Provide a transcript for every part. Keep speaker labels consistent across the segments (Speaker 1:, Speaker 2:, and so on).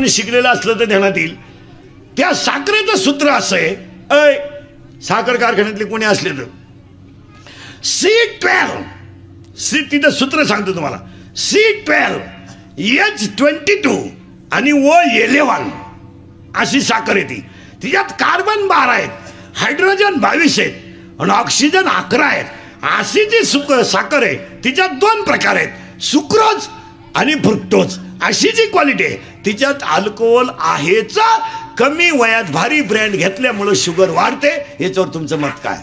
Speaker 1: कोणी शिकलेलं असलं तर ध्यानात येईल. त्या साखरेचं सूत्र असं आहे, साखर कारखान्यातले कोणी असले तर C12, सी तिथं सूत्र सांगतो तुम्हाला, C12 H22 आणि O11 अशी साखर येते. तिच्यात कार्बन 12 आहेत, हायड्रोजन 22 आहेत आणि ऑक्सिजन 11 आहेत. अशी जी साखर आहे तिच्यात 2 प्रकार आहेत, सुक्रोज आणि फ्रुक्टोज. अशी जी क्वालिटी आहे तिच्यात अल्कोहोल आहेच. कमी वयात भारी ब्रँड घेतल्यामुळे शुगर वाढते. याच्यावर तुमचं मत काय?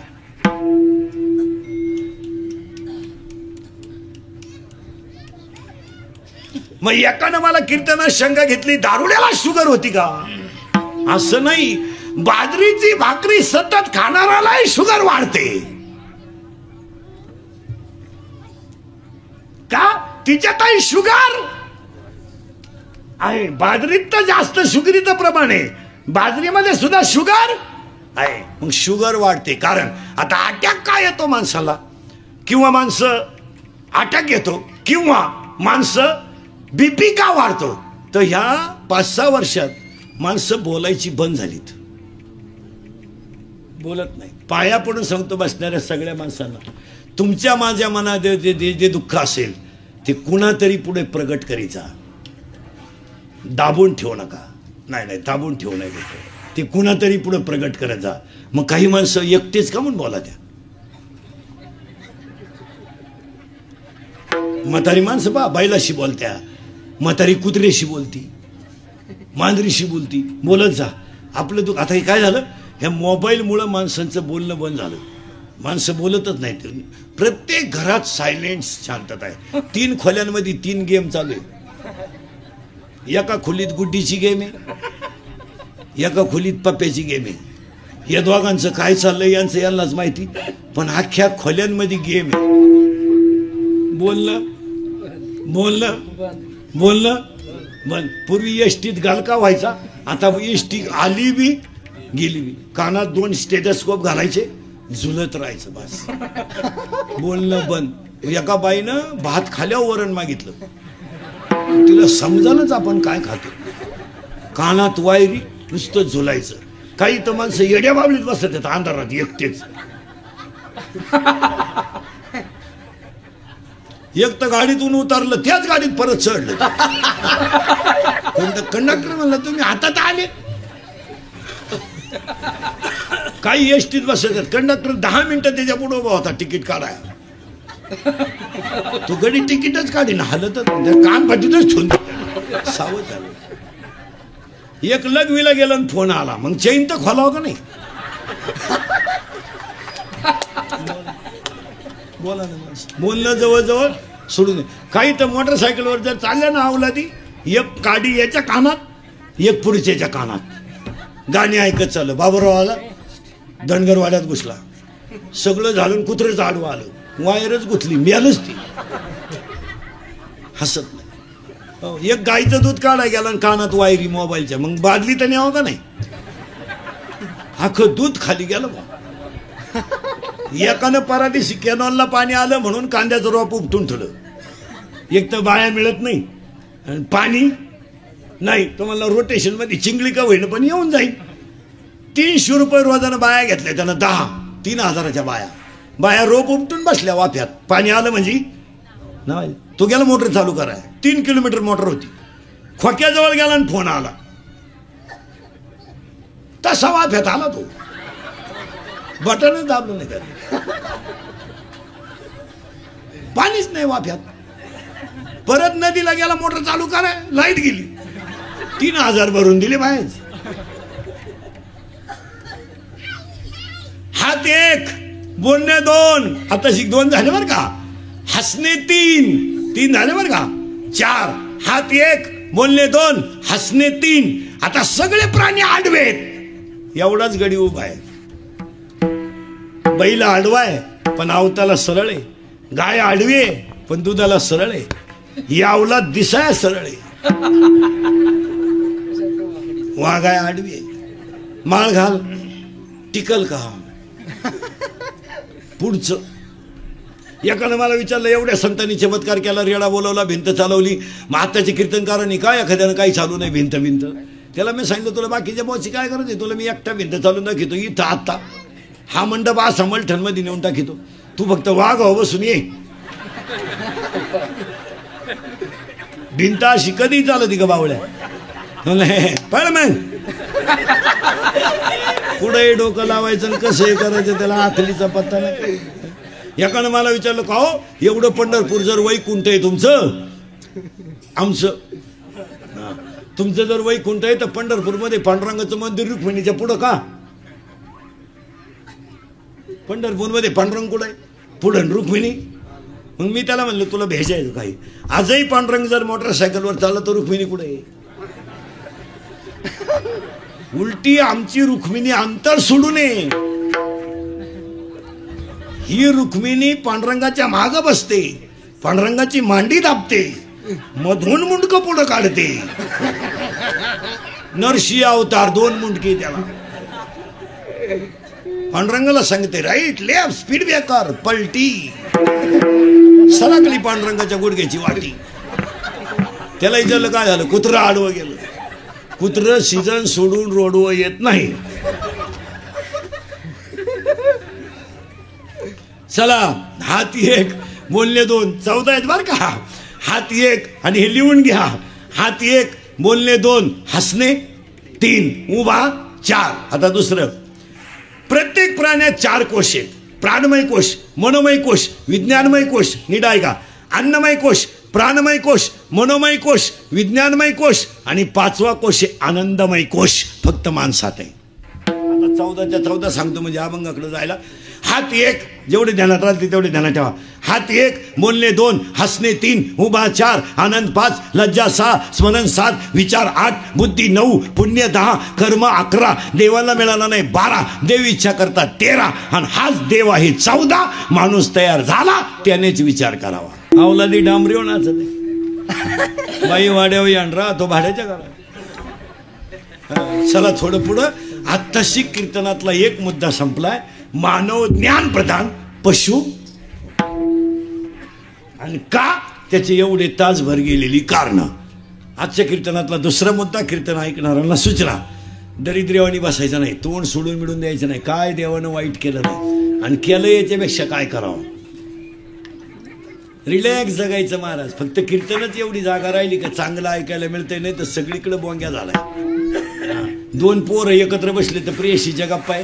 Speaker 1: मग एकानं मला कीर्तनात शंका घेतली, दारुड्याला शुगर होती का? असं नाही, बाजरीची भाकरी सतत खाणाऱ्यालाही शुगर वाढते का? तिच्यातही शुगर आहे. बाजरीत तर जास्त शुगरीचं प्रमाण आहे, बाजरीमध्ये सुद्धा शुगर आहे. मग शुगर वाढते कारण आता अटॅक का येतो माणसाला, किंवा माणसं अटॅक येतो, किंवा माणसं बीपी का वाढतो? तर ह्या 5-6 वर्षात माणसं बोलायची बंद झालीत, बोलत नाही. पाया पडून सांगतो बसणाऱ्या सगळ्या माणसांना, तुमच्या माझ्या मनात जे दुःख असेल ते कुणातरी पुढे प्रगट करीचा, दाबून ठेवू नका. नाही, दाबून ठेवू नये, ते कुणातरी पुढे प्रगट करायचा. मग काही माणसं एकटेच का म्हणून बोला, त्या म्हातारी माणसं बा बैलाशी बोलत्या, म्हातारी कुत्र्याशी बोलती, मांजरीशी बोलती, बोलत जा आपलं दुःख. आता हे काय झालं, ह्या मोबाईलमुळं माणसांचं बोलणं बंद झालं, माणसं बोलतच नाहीत. प्रत्येक घरात सायलेंट शांतता आहे. 3 खोल्यांमध्ये 3 गेम चालू आहे. एका खोलीत गुड्डीची गेम आहे, एका खोलीत पप्प्याची गेम आहे. या दोघांचं काय चाललंय यांचं यांनाच माहिती, पण अख्ख्या खोल्यांमध्ये गेम आहे. बोलणं बंद. पूर्वी एसटीत गालका व्हायचा, आता एसटी आली बी गेली बी, कानात 2 स्टेथोस्कोप घालायचे, झुलत राहायचं बस. बोलणं बंद. एका बाईनं भात खाल्यावर वरण मागितलं, तिला समजानच आपण काय खातो. कानात वायरी, नुसतं झुलायचं. काही तर माणसं येड्या बाबलीत बसत आहेत अंधारात एकटेच. एक तर गाडीतून उतरलं, त्याच गाडीत परत चढलं. कंडक्टर म्हणलं तुम्ही हातात आले. काही एसटीत बसत आहेत, कंडक्टर 10 मिनिटं त्याच्या पुढे उभा होता तिकीट काढाय. तो गडी तिकीटच काढीन, हलतच कान फाटीतच ठेवून सावध झालं. एक लग्वीला गेला आणि फोन आला, मग चैन तर खोलावं का नाही? बोला ना, बोलणं जवळजवळ सोडून. काही तर मोटरसायकलवर जर चालल्या ना अवलादी, एक काडी याच्या कानात, एक पुढच्याच्या कानात, गाणी ऐकत चाललं. बाबूराव आला, धनगरवाड्यात घुसला, सगळं झालं, कुत्रं आडवं आलं, वायरच गुथली, मिळालंच ती. हसत नाही. एक गाईचं दूध काढाय गेला आणि कानात वायरी मोबाईलच्या, मग बादली तर न्यावं का नाही? अख्खं दूध खाली गेलं. एकानं पराठीशी कॅनॉलला पाणी आलं म्हणून कांद्याचं रोप उपटून ठेवलं. एक तर बाया मिळत नाही आणि पाणी नाही, तर मला रोटेशन मध्ये चिंगळी का होईना पण येऊन जाईल. 300 रुपये रोजानं बाया घेतल्या त्यानं, 3,000च्या बाया रोप उपटून बसल्या वाफ्यात. पाणी आलं म्हणजे नाही, तो गेला मोटर चालू कराय. 3 किलोमीटर मोटर होती, खोक्याजवळ गेला आणि फोन आला, तसा वाफ्यात आला तो, बटनच दाबलं नाही त्याने, पाणीच नाही वाफ्यात. परत नदीला गेला, मोटर चालू कराय, लाईट गेली, 3,000 भरून दिले बाहेर. हात 1, बोलणे 2, आता 2 झाले बरं का, हसणे 3 झाले बरं का, 4. हात 1, बोलणे 2, हसणे 3. आता सगळे प्राणी आडवेत, एवढाच गडी उभा आहे. बैल आडवा आहे पण आवताला सरळ आहे, गाय आडवी आहे पण दुधाला सरळ आहे, यावला दिसाय सरळ आहे. वाघाय आडवी आहे, माळ घाल टिकल का? पुढचं एकानं मला विचारलं, एवढ्या संतांनी चमत्कार केला, रेडा बोलवला, भिंत चालवली, मग आत्ताच्या कीर्तनकारांनी काय एखाद्यानं काही चालू नाही भिंत भिंत. त्याला मी सांगितलं, तुला बाकीच्या बॉसची काय गरज आहे, तुला मी एकटा भिंत चालून दाखवतो इथं आत्ता. हा मंडप असा मलठणमध्ये नेऊन टाकितो, तू फक्त वाघ हो बसून ये. भिंत अशी कधी चालती का बावळ्या? पण मग पुढे डोकं लावायचं आणि कसं हे करायचं, त्याला आखलीचा पत्ता नाही. एकानं मला विचारलं, का हो एवढं पंढरपूर जर वैकुंठ आहे तुमचं, आमचं तुमचं जर वैकुंठ आहे तर पंढरपूरमध्ये पांडुरंगाचं मंदिर रुक्मिणीच्या पुढं का? पंढरपूरमध्ये पांडुरंग कुठं आहे, पुढं रुक्मिणी. मग मी त्याला म्हणलं, तुला भेजायचं काही? आजही पांडुरंग जर मोटरसायकलवर चालला तर रुक्मिणी कुठे आहे? उलटी आमची रुक्मिणी अंतर सोडू नये. ही रुक्मिणी पांडुरंगाच्या माग बसते, पांडुरंगाची मांडी दाबते, मधून मुंडक पुढं काढते. नरशी अवतार, 2 मुंडके त्याला. पांडुरंगाला सांगते राईट लेफ्ट स्पीड ब्रेकर, पलटी सरकली पांडुरंगाच्या गुडघ्याची वाटी. त्याला विचारलं काय झालं, कुत्रं आडवं गेलं. कुत्रं सीझन सोडून रोडवर येत नाही. चला, हाती 1 बोलणे 2, 14 आहेत बर का. हाती 1 आणि हे लिहून घ्या. हाती 1 बोलणे 2, हसणे 3, उभा 4. आता दुसरं, प्रत्येक प्राण्यात 4 कोश आहेत. प्राणमय कोश, मनोमय कोश, विज्ञानमय कोश, नीट ऐका. अन्नमय कोश, प्राणमय कोश, मनोमय कोश, विज्ञानमय कोश आणि 5वा कोश आहे आनंदमय कोश. फक्त माणसात आहे. आता 14च्या 14 सांगतो म्हणजे अभंगाकडे जायला. हात 1 जेवढे ध्यानात राहते तेवढे ध्यानात ठेवा. हात 1 बोलणे 2, हसणे 3, उभा 4, आनंद 5, लज्जा 6, स्मरण 7, विचार 8, बुद्धी 9, पुण्य 10, कर्म 11, देवाला मिळाला नाही 12, देव इच्छा करता 13 आणि हाच देव आहे 14. माणूस तयार झाला त्यानेच विचार करावा. अवलादी डांबरी होणार बाई वाड्यावर यांडरा तो भाड्याच्या घरात. चला थोडं पुढं. आत्ताशी कीर्तनातला एक मुद्दा संपलाय, मानव ज्ञान प्रधान पशु. आणि का त्याचे एवढे तासभर गेलेली कारण. आजच्या कीर्तनातला दुसरा मुद्दा, कीर्तन ऐकणाऱ्यांना सूचना, दरिद्र्यवानी बसायचं नाही, तोंड सोडून मिळून द्यायचं नाही. काय देवानं वाईट केलं नाही आणि केलं याच्यापेक्षा काय करावं. रिलॅक्स जगायचं महाराज. फक्त कीर्तनच एवढी जागा राहिली का चांगलं ऐकायला मिळतंय, नाही तर सगळीकडे बोंग्या झालाय. 2 पोरं एकत्र बसले तर प्रेयशीच्या गप्पा आहे,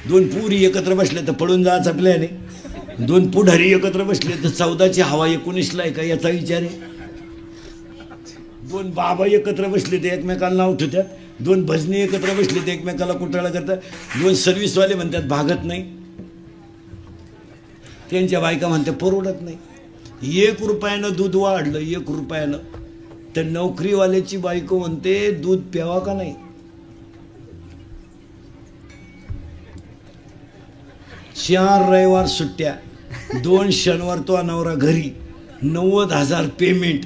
Speaker 1: 2 पुरी एकत्र बसले तर पडून जायचा प्लॅन आहे, 2 पुढारी एकत्र बसले तर 14ची हवा 19ला आहे का याचा विचार आहे, 2 बाबा एकत्र बसले तर एकमेकाला नाव ठेवतात, 2 भजनी एकत्र बसले तर एकमेकाला कुटाळा करतात, 2 सर्व्हिसवाले म्हणतात भागत नाही, त्यांच्या बायका म्हणतात परवडत नाही. 1 रुपयानं दूध वाढलं 1 रुपयानं तर नोकरीवाल्याची बायको म्हणते दूध प्यावा का नाही. 4 रविवार सुट्ट्या, 2 शनिवार तो नवरा घरी, 90,000 पेमेंट,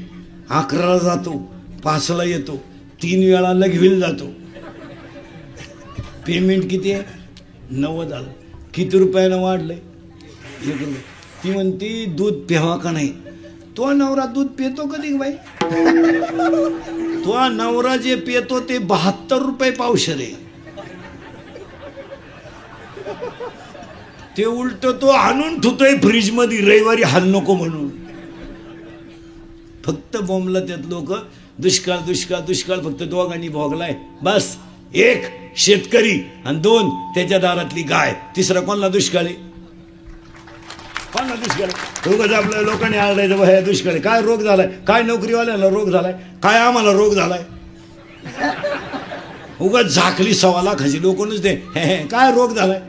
Speaker 1: 11ला जातो, 5ला येतो, 3 वेळा लगविल जातो. पेमेंट किती आहे 90,000. किती रुपयानं वाढलंय 1 रुपये. ती म्हणती दूध प्यावा का नाही. तो नवरा दूध पितो कधी बाई. तो नवरा जे पितो ते 72 रुपये पावशेर आहे. ते उलट तो आणून ठेवतोय फ्रीज मध्ये रविवारी हाल नको म्हणून. फक्त बोंबला त्यात लोक. दुष्काळ दुष्काळ दुष्काळ फक्त दोघांनी भोगलाय बस. 1 शेतकरी आणि 2 त्याच्या दारातली गाय. तिसरा कोणला दुष्काळ आहे. कोणला दुष्काळ आहे. उगाच आपल्या लोकांनी आळायचं ह्या दुष्काळ आहे. काय रोग झालाय, काय नोकरीवाल्याला रोग झालाय, काय आम्हाला रोग झालाय. उगाच झाकली 1.25 लाखाची लोकच दे काय रोग झालाय,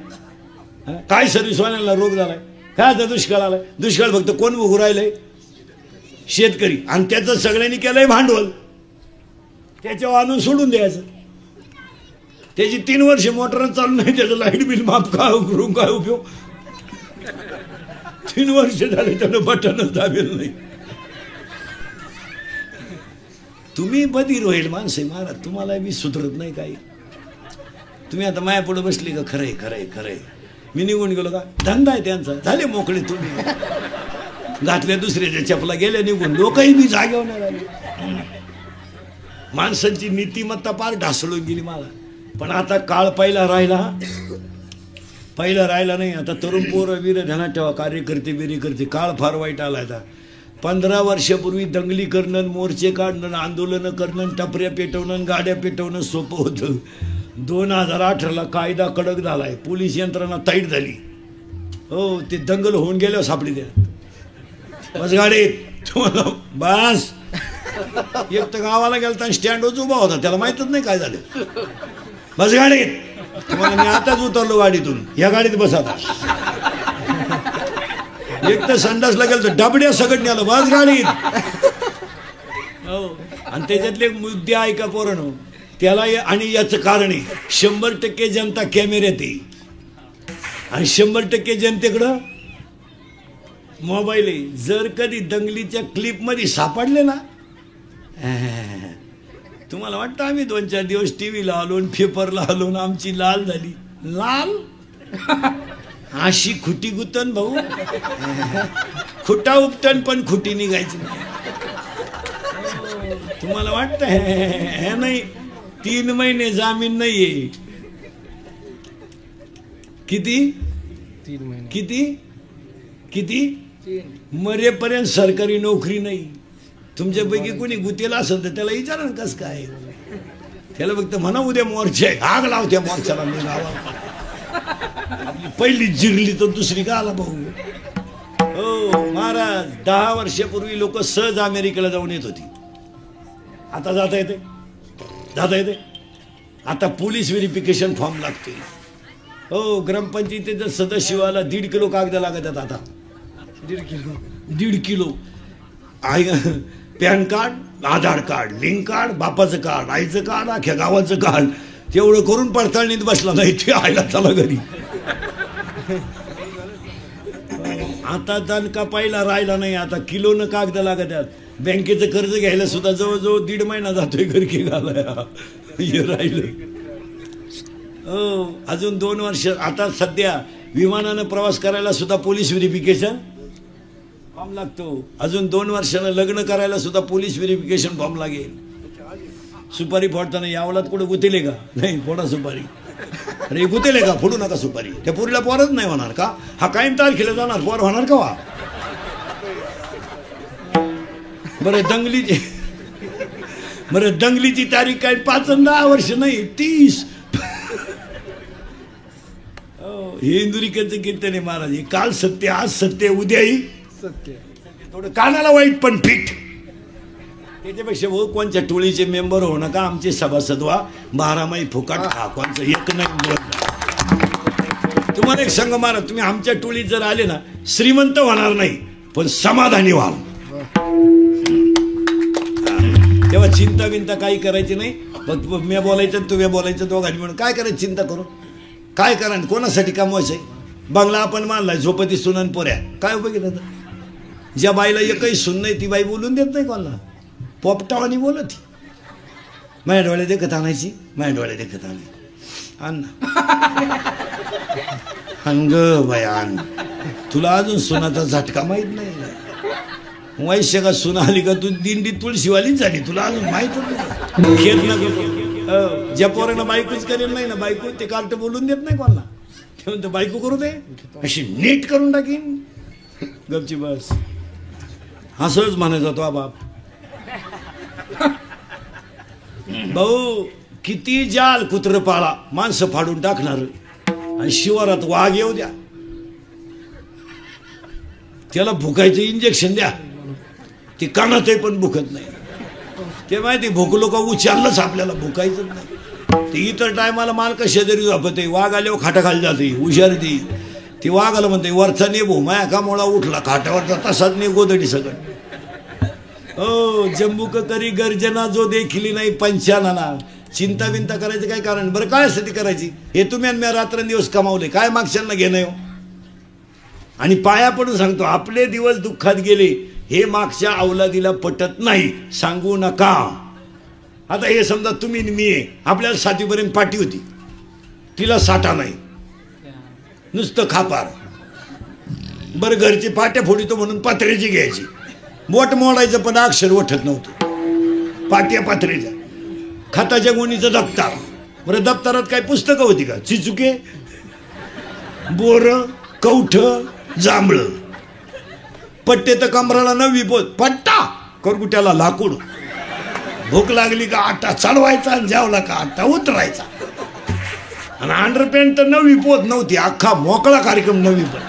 Speaker 1: काय सर्व्हिसवाल्यांना रोग झालाय, काय आता दुष्काळ आलाय. दुष्काळ फक्त कोण उभं राहिलंय शेतकरी. आणि त्याचं सगळ्यांनी केलंय भांडवल. त्याच्यावर आणून सोडून द्यायचं. त्याची 3 वर्ष मोटर चालू नाही, त्याचं लाईट बिल माफ करून काय उपयोग. 3 वर्ष झाले त्यानं बटनच दाबेल नाही. तुम्ही बधीर होईल माणसे महाराज. तुम्हाला बी सुधरत नाही काही. तुम्ही आता माया पुढे बसली का खरंय खरंय खरंय मी निघून गेलो का. धंदा आहे त्यांचा. झाले मोकळे तुम्ही. घातल्या दुसऱ्याच्या चपला गेल्या निघून, लोकही बी जागेवर नाही राहिले. माणसांची नीतिमत्ता फार ढासळून गेली मला. पण आता काळ पहिला राहिला नाही. आता तरुण पोरं वीर ध्यानात ठेवा, कार्यकर्ते बिरेकर्ते, काळ फार वाईट आला. आता 15 वर्षापूर्वी दंगली करणं, मोर्चे काढणं, आंदोलनं करणं, टपऱ्या पेटवणं, गाड्या पेटवणं सोपं होतं. 2018ला कायदा कडक झालाय, पोलीस यंत्रणा ताईट झाली. हो, ते दंगल होऊन गेल्यावर सापडी द्या बस गाडीत तुम्हाला. बस एक तर गावाला गेला तर स्टँडवरच उभा होता, त्याला माहीतच नाही काय झालं. बस गाडीत तुम्हाला, मी आताच उतरलो गाडीतून, या गाडीत बस आता. एक तर संडासला गेलं तर डबड्या सगळं आलं, बस गाडीत. हो, आणि त्याच्यातले मुद्दे ऐका पोरांनो, त्याला आणि याचं कारण आहे 100% जनता कॅमेऱ्यात आहे आणि 100% जनतेकडं मोबाईल आहे. जर कधी दंगलीच्या क्लिपमध्ये सापडले ना, तुम्हाला वाटतं आम्ही 2-4 दिवस टीव्हीला आलो, पेपरला आलो, आमची लाल झाली. लाल अशी खुटी गुतन भाऊ, खुटा उपटन पण खुटी निघायची नाही. तुम्हाला वाटतं हे नाही, 3 महिने जामीन नाहीये. किती
Speaker 2: 3 महिने
Speaker 1: किती किती मरेपर्यंत सरकारी नोकरी नाही. तुमच्यापैकी कोणी गुतेला असेल तर त्याला विचारा ना कसं काय. त्याला फक्त म्हणा उद्या मोर्चा आहे, आग लावत्या मोर्चाला. मी पहिली जिरली तर दुसरी का आला भाऊ. हो महाराज, 10 वर्षापूर्वी लोक सहज अमेरिकेला जाऊन येत होती. आता जाता येते. आता पोलीस व्हेरिफिकेशन फॉर्म लागते. हो, ग्रामपंचायतीच्या सदस्याला 1.5 किलो कागद लागतात. आता 1.5 किलो पॅन कार्ड, आधार कार्ड, लिंक कार्ड, बापाचं कार्ड, आईचं कार्ड, अख्ख्या गावाचं कार्ड, तेवढं करून पडताळणीत बसला नाही ते आयला चला घरी. आता दणका पहिला राहिला नाही. आता किलोनं कागद लागतात. बँकेचं कर्ज घ्यायला सुद्धा जवळजवळ 1.5 महिना जातोय घरकी घालाया. हे राहिलं. हो, अजून 2 वर्ष. आता सध्या विमानानं प्रवास करायला सुद्धा पोलीस व्हेरिफिकेशन फॉर्म लागतो. अजून 2 वर्षानं लग्न करायला सुद्धा पोलीस व्हेरिफिकेशन फॉर्म लागेल. सुपारी फोडताना यावलात कुठं गुतेले का? नाही, फोडा सुपारी. अरे गुतेले का? फोडू नका सुपारी. त्या पोरीला पोरच नाही होणार का? हा कायम तारखेला जाणार, पोर होणार का वा? बरं दंगलीची तारीख काय 5 आणि 10 वर्ष नाही, 30. हे इंदुरीकरचं कीर्तन आहे महाराज. काल सत्य, आज सत्य, उद्याही
Speaker 2: सत्य.
Speaker 1: थोडं कानाला वाईट पण फिट. त्याच्यापेक्षा भाऊ कोणच्या टोळीचे मेंबर होऊ नका, आमचे सभासद व्हा. 12 माही फुकाट खा, कोणचं एक नाही. तुम्हाला एक सांग महाराज, तुम्ही आमच्या टोळीत जर आले ना, श्रीमंत होणार नाही पण समाधानी व्हाल. तेव्हा चिंता बिंता काही करायची नाही. फक्त मी बोलायचं, तुम्ही बोलायचं, दोघांनी म्हणून काय करायचं चिंता करू. काय करा, कोणासाठी कमवायचं आहे. बंगला आपण मानलाय, झोपती सुनन पोऱ्या, काय उपयोग. ज्या बाईला एकही सुन नाही ती बाई बोलून देत नाही कोणाला. पोपटावानी बोलत. माझ्या डोळ्या देखत आणायची, माझ्या डोळ्या देखत आणायची. आण ग बयान, तुला अजून सुनाचा झटका माहित नाही. वैश्य का सुना आली का तू दिंडी तुळशीवालीच झाली, तुला अजून माहितच नाही. खेळ नको. ज्या पोरांना बायकोच करेल नाही ना, बायको ते कार्ट बोलून देत नाही कोणाला. ते म्हणतो बायको करू दे, अशी नीट करून टाकीन. गपची बस. असंच म्हणायचा तो बाप. भाऊ किती जाल कुत्र पाळा, माणसं फाडून टाकणार. आणि शिवारात वाघ येऊ द्या, त्याला भुकायचं इंजेक्शन द्या, ती कानात पण भुकत नाही. ते माहिती भुकलो का उचारलंच आपल्याला, भुकायचं नाही. ते इतर टायमाला मालका शेजारी झोपते, वाघ आल्यावर खाटाखाली जाते, हुशार ती वाघाला म्हणते वरचा नेबो, माया का मोळा उठला खाटावरचा तसाच ने गोदडी सगळं. हो, जम्बूक करी गर्जना जो देखील नाही पंचानाला. चिंता बिंता करायचं काय कारण. बरं काय स्थिती करायची, हे तुम्ही आणि मी रात्रंदिवस कमावले, काय मागच्यांना घेणं हो. आणि पाया पडून सांगतो, आपले दिवस दुःखात गेले हे मागच्या अवलादीला पटत नाही, सांगू नका. आता हे समजा तुम्ही मी आहे, आपल्याला 7वीपर्यंत पाठी होती, तिला साठा नाही, नुसतं खापार. बरं घरची पाट्या फोडितो म्हणून पात्र्याची घ्यायची, बोट मोडायचं पण अक्षर ओठत नव्हतं, पाट्या पात्रेच्या. खताच्या गोणीचं दप्तर. बरं दप्तरात काय पुस्तकं होती का? चिचुके, बोर, कवठ, जांभळ. पट्टे तर कमराला 9वी पोत, पट्टा करगुट्याला लाकूड. भूक लागली का आटा चढवायचा आणि जेवला का आटा उतरायचा. आणि अंडरपॅन्ट तर 9वी पोत नव्हती, अख्खा मोकळा कार्यक्रम 9वी पोत.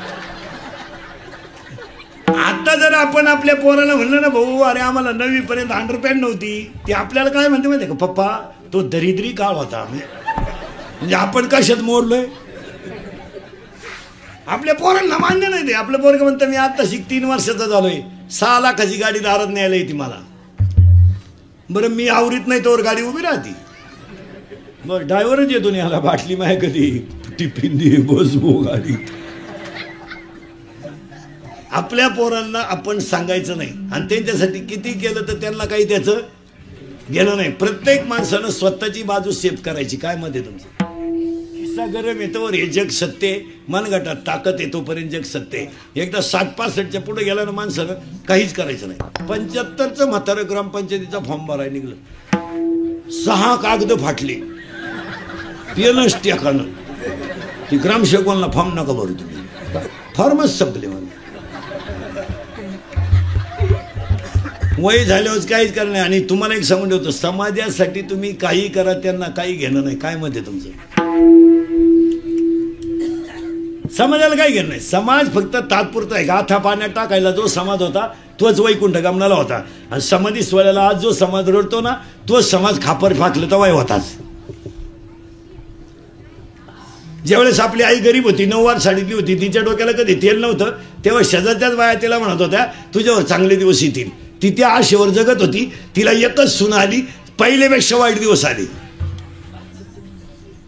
Speaker 1: आता जर आपण आपल्या पोराला म्हणलं ना, भाऊ अरे आम्हाला 9वी पर्यंत अंडरपॅन्ट नव्हती, ते आपल्याला काय म्हणते माहिती का? पप्पा तो दरिद्री काळ होता. म्हणजे आपण कशात मोडलोय? आपल्या पोरांना मान्य नाही ते. आपलं पोरग म्हणतं मी आता 3 वर्षाचा झालोय, 6 लाखाची गाडी दारात न्यायला येते मला. बरं मी आवरीत नाही तोवर गाडी उभी राहते. बरं ड्रायव्हरच येतो नाही याला, बाटली माय कधी टिफिन दे बसबो गाडी. आपल्या पोरांना आपण सांगायचं नाही आणि त्यांच्यासाठी किती केलं तर त्यांना काही त्याचं गेलं नाही. प्रत्येक माणसानं स्वतःची बाजू सेफ करायची. काय मत आहे तुमचं? किस्सा गरम येतोवर हे जग सत्य, मनगटात ताकद येतोपर्यंत जग सत्य. एकदा 60-65च्या पुढे गेला ना माणसानं काहीच करायचं नाही. 75चं म्हातारं ग्रामपंचायतीचा फॉर्म भरायला निघलं, 6 कागद फाटले, पियनच टेकानं. ती ग्रामसेवकांना फॉर्म नका भरू तुम्ही, फॉर्मच संपले. मला वय झाल्यावर काहीच करणार नाही. आणि तुम्हाला एक सांगून ठेवतो, समाजासाठी तुम्ही काही करा त्यांना काही घेणं नाही. काय मत आहे तुमचं? समाजाला काही घेणं नाही. समाज फक्त तात्पुरता आहे. गाथा पाण्यात टाकायला जो समाज होता तोच वैकुंठ गमनाला होता. आणि समाधी सोहळ्याला आज जो समाज रडतो ना तोच समाज खापर फाकलं तर वय होताच. ज्यावेळेस आपली आई गरीब होती, 9 वार साडीतली होती, तिच्या डोक्याला कधी तेल नव्हतं, तेव्हा शेजारच्याच बाया तिला म्हणत होत्या तुझ्यावर चांगले दिवस येतील. ती त्या आशेवर जगत होती. तिला एकच सून आली, पहिल्यापेक्षा वाईट दिवस आले.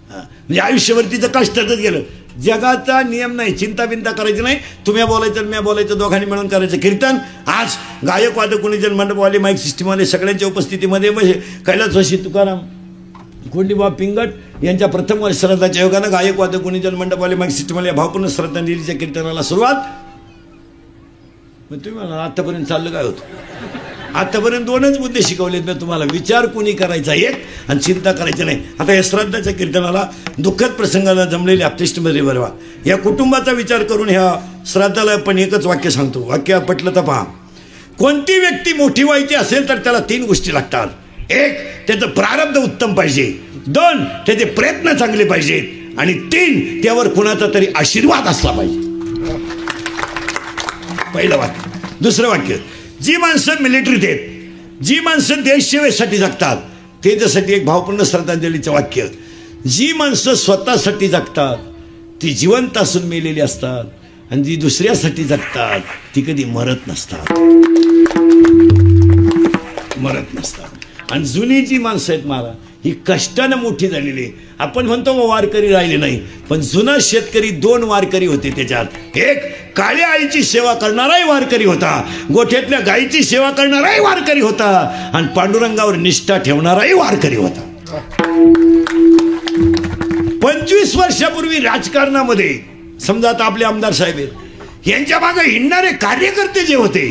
Speaker 1: म्हणजे आयुष्यभर तिचं कष्टातच गेलं. जगाचा नियम नाही, चिंता बिंता करायची नाही. तुम्ही बोलायचं मी बोलायचं, दोघांनी मिळून करायचं कीर्तन. आज गायक वादक कुणीजण मंडपवाले माईक सिस्टीमवाले सगळ्यांच्या उपस्थितीमध्ये कैलासवासी तुकाराम कोंडीबा पिंगट यांच्या प्रथम वर्ष श्राद्धाच्या योगानं गायक वादक कुणीजण मंडपवाले माईक सिस्टीमवाले भावपूर्ण श्रद्धांजलीच्या कीर्तनाला सुरुवात. मग तुम्ही म्हणा आतापर्यंत चाललं काय होतं? आतापर्यंत 2च मुद्दे शिकवलेत मी तुम्हाला. विचार कुणी करायचा एक आणि चिंता करायची नाही. आता या श्राद्धाच्या कीर्तनाला दुःखद प्रसंगाला जमलेल्या आपतिष्टमध्ये बरवा या कुटुंबाचा विचार करून ह्या श्राद्धाला पण एकच वाक्य सांगतो. वाक्य पटलं तर पहा. कोणती व्यक्ती मोठी व्हायची असेल तर त्याला 3 गोष्टी लागतात. 1 त्याचं प्रारब्ध उत्तम पाहिजे, 2 त्याचे प्रयत्न चांगले पाहिजेत आणि 3 त्यावर कुणाचा तरी आशीर्वाद असला पाहिजे. पहिलं वाक्य. दुसरं वाक्य, जी माणसं मिलिटरीत आहेत, जी माणसं देशसेवेसाठी जगतात त्याच्यासाठी एक भावपूर्ण श्रद्धांजलीचं वाक्य. जी माणसं स्वतःसाठी जगतात ती जिवंत असून मेलेली असतात आणि जी दुसऱ्यासाठी जगतात ती कधी मरत नसतात. मरत नसतात. आणि जुनी जी माणसं आहेत मला ही कष्टानं मोठी झालेली. आपण म्हणतो वारकरी राहिले नाही, पण जुना शेतकरी 2 वारकरी होते त्याच्यात. एक काळ्या आईची सेवा करणाराही वारकरी होता, गोठ्यातल्या गायीची सेवा करणाराही वारकरी होता आणि पांडुरंगावर निष्ठा ठेवणाराही वारकरी होता. 25 वर्षापूर्वी राजकारणामध्ये समजा आता आपले आमदार साहेब आहेत, यांच्या मागे हिंडणारे कार्यकर्ते जे होते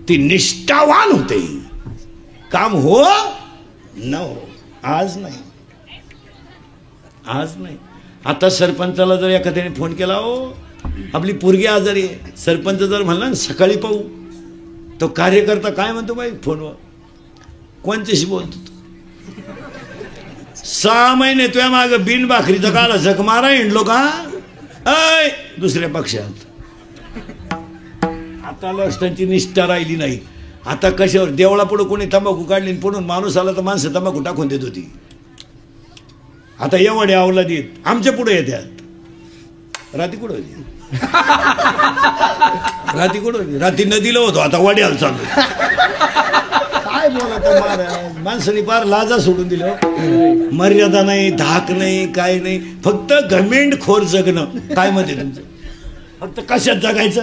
Speaker 1: ते निष्ठावान होते. काम हो न हो. आज नाही, आज नाही. आता सरपंचाला जर एखाद्याने फोन केला, हो आपली पोरगी आजारी आहे, सरपंच जर म्हणला सकाळी पाहू, तो कार्यकर्ता काय म्हणतो बाई फोनवर, कोणच्याशी बोलतो? 6 महिने तुझ्या माग बिन भाकरीचा काला झक मारा हिंडलो का अय दुसऱ्या पक्षात. आता लष्टांची निष्ठा राहिली नाही. आता कशावर देवळा पुढे कोणी तंबाखू काढली पुढून माणूस आला तर माणसं तंबाखू टाकून देत होती. आता एवढे आवला देत आमच्या पुढे येतात. राती कुठं होती? राती कुठं होती? राती नदीला होतो, आता वड्याला चालू. काय बोलत माणसाने फार लाजा सोडून दिलं. मर्यादा नाही, धाक नाही, काय नाही, फक्त घमेंड खोर जगणं. काय मध्ये तुमचं? फक्त कशात जगायचं?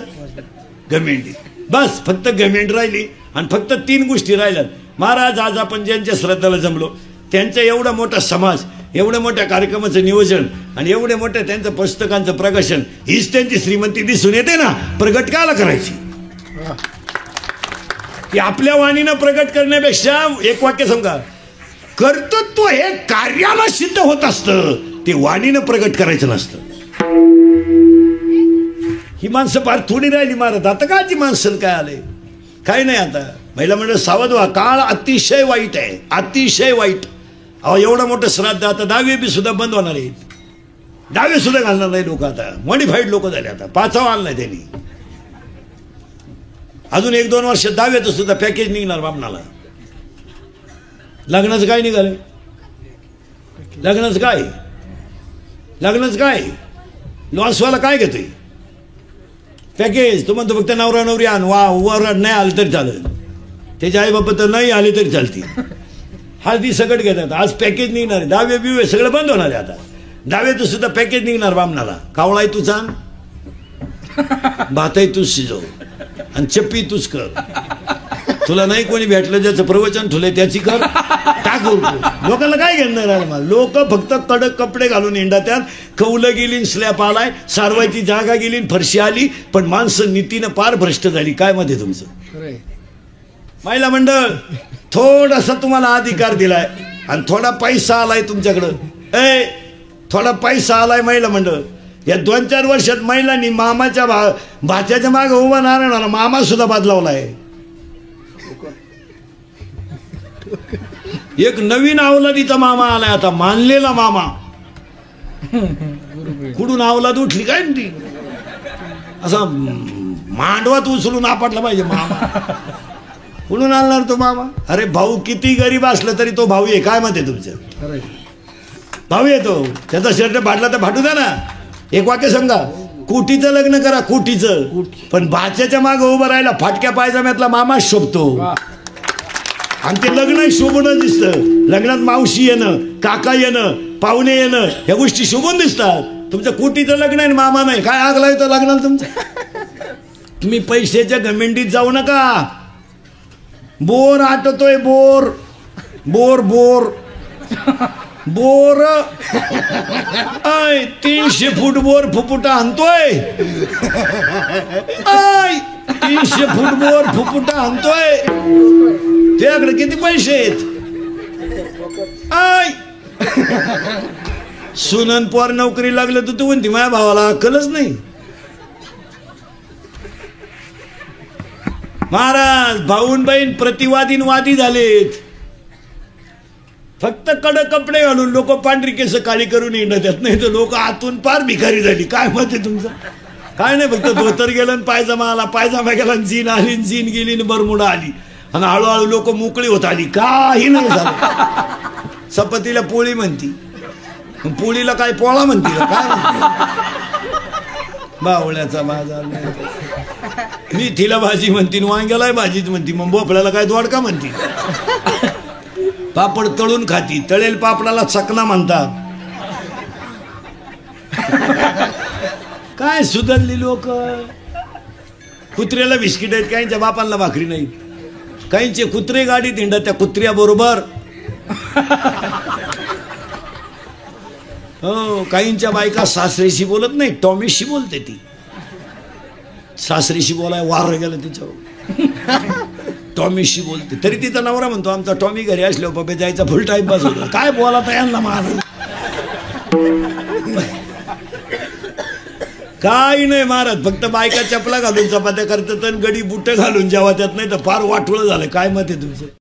Speaker 1: घमेंडी. बस फक्त घमेंड राहिली आणि फक्त 3 गोष्टी राहिल्यात. महाराज आज आपण ज्यांच्या श्रद्धाला जमलो त्यांचा एवढा मोठा समाज एवढ्या मोठ्या कार्यक्रमाचं नियोजन आणि एवढ्या मोठ्या त्यांचं पुस्तकांचं प्रकाशन, हीच त्यांची श्रीमंती दिसून येते ना. प्रगट कायला करायची? की आपल्या वाणीनं प्रगट करण्यापेक्षा एक वाक्य सांगा, कर्तृत्व हे कार्याला सिद्ध होत असतं, ते वाणीनं प्रगट करायचं नसतं. ही माणसं फार थोडी राहिली महाराज. आता काची माणसं काय आले, काय नाही. आता महिला मंडळ सावध व्हा, काळ अतिशय वाईट आहे, अतिशय वाईट. अहो एवढं मोठं श्राद्ध, आता 10वी बी सुद्धा बंद होणार आहेत. 10वी सुद्धा घालणार नाही लोक, आता मॉडिफाईड लोक झाले. आता 5वा आणलाय त्यांनी. अजून 1-2 वर्ष 10वीचं सुद्धा पॅकेज निघणार बामणाला. लग्नाचं काय निघालं? लग्नाचं काय? लग्नाचं काय? लॉसवाला काय घेतोय पॅकेज? तो म्हणतो फक्त नवरा नवरी आण, वर नाही आलं तरी चालेल, त्याचे आई बाबा तर नाही आले तरी चालतील. हळदी सगळं घेतात. आज पॅकेज निघणार आहे. 10वी बिवे सगळं बंद होणार आहे. आता 10वीचं सुद्धा पॅकेज निघणार बामणाला. कावळाही तू सांग, भातही तूच शिजव आणि चप्पी तूच कर. तुला नाही कोणी भेटलं, ज्याचं प्रवचन ठुले त्याची कर, टाकू. लोकांना काय घेणार आहे? मला लोक फक्त कडक कपडे घालून हिंडात्यात. कौलं गेली, स्लॅप आलाय, सारवायची जागा गेली, फरशी आली, पण माणसं नीतीनं पार भ्रष्ट झाली. काय मध्ये तुमचं? महिला मंडळ थोडासा तुम्हाला अधिकार दिलाय आणि थोडा पैसा आलाय तुमच्याकडं. थोडा पैसा आलाय महिला मंडळ. या 2-4 वर्षात महिलांनी मामाच्या भाच्याच्या मागे उभा नारायणाला मामा सुद्धा बदलावलाय. एक नवीन अवलादीचा मामा आलाय आता, मानलेला मामा. कुठून अवलाद उठली काय ती? असा मांडवात उचलून आपटला पाहिजे मामा. कुठून आणणार तो मामा? अरे भाऊ किती गरीब असलं तरी तो भाऊ आहे. काय मत आहे तुमचं? भाऊ येतो, त्याचा शर्ट फाटला तर फाटू द्या ना. एक वाक्य सांगा, कोटीचं लग्न करा, कोटीचं, पण भाच्याच्या मागे उभं राहिला फाटक्या पायजाम्यातला मामा शोभतो. आणि ते लग्न शोभून दिसतं. लग्नात मावशी येणं, काका येणं, पाहुणे येणं, ह्या गोष्टी शोभून दिसतात. तुमचं कोटीचं लग्न आहे, मामा नाही. काय आग लावतो लग्नाला तुमचं? तुम्ही पैशाच्या घमेंडीत जाऊ नका. बोर आटतोय, bore bore bore bore 300 foot bore फुफुटा आणतोय. 300 फूट बोर फुफुटा आणतोय. त्याकडे किती पैसे आहेत? सुनन पोर नोकरी लागलं तर तू म्हणती माझ्या भावाला अक्कलच नाही. महाराज भाऊन बहीण प्रतिवादीन वादी झालेत. फक्त कडक कपडे घालून लोक पांढरी केस काळी करून येणार नाही तर लोक आतून पार भिकारी झाली. काय मत आहे तुमचं? काय नाही, फक्त धोतर गेलं, पायजामा आला, पायजामा गेला, जीन आली, जीन गेली, बरमुडा आली, आणि हळूहळू लोक मोकळी होत आली. काही नाही झालं. चपातीला पोळी म्हणती, पोळीला काय पोळा म्हणती काय बावळ्याचा बाजार. मेथीला भाजी म्हणती, वांग्याला भाजीच म्हणती, मग भोपळ्याला काय दोडका म्हणती. पापड तळून खाती, तळेल पापडाला चकना म्हणतात. काय सुधारली लोक. कुत्र्याला बिस्किट आहेत, काहींच्या बापांना भाकरी नाही. काहींचे कुत्रे गाडीत हिंडत त्या कुत्र्या बरोबर. हो, काहींच्या बायका सासरेशी बोलत नाही, टॉमीशी बोलते. ती सासरीशी बोलाय वार गेलं तिच्यावर, टॉमीशी बोलते. तरी तिचा नवरा म्हणतो आमचा टॉमी घरी असल्यावर बाबा जायचा फुल टाइम पास होतो. काय बोला यांना महाराज? काही नाही महाराज, फक्त बायका चपला घालून चपात्या करतात आणि गडी बुट घालून जेव्हा त्यात, नाही तर फार वाटोळं झालं. काय मत आहे तुमचं?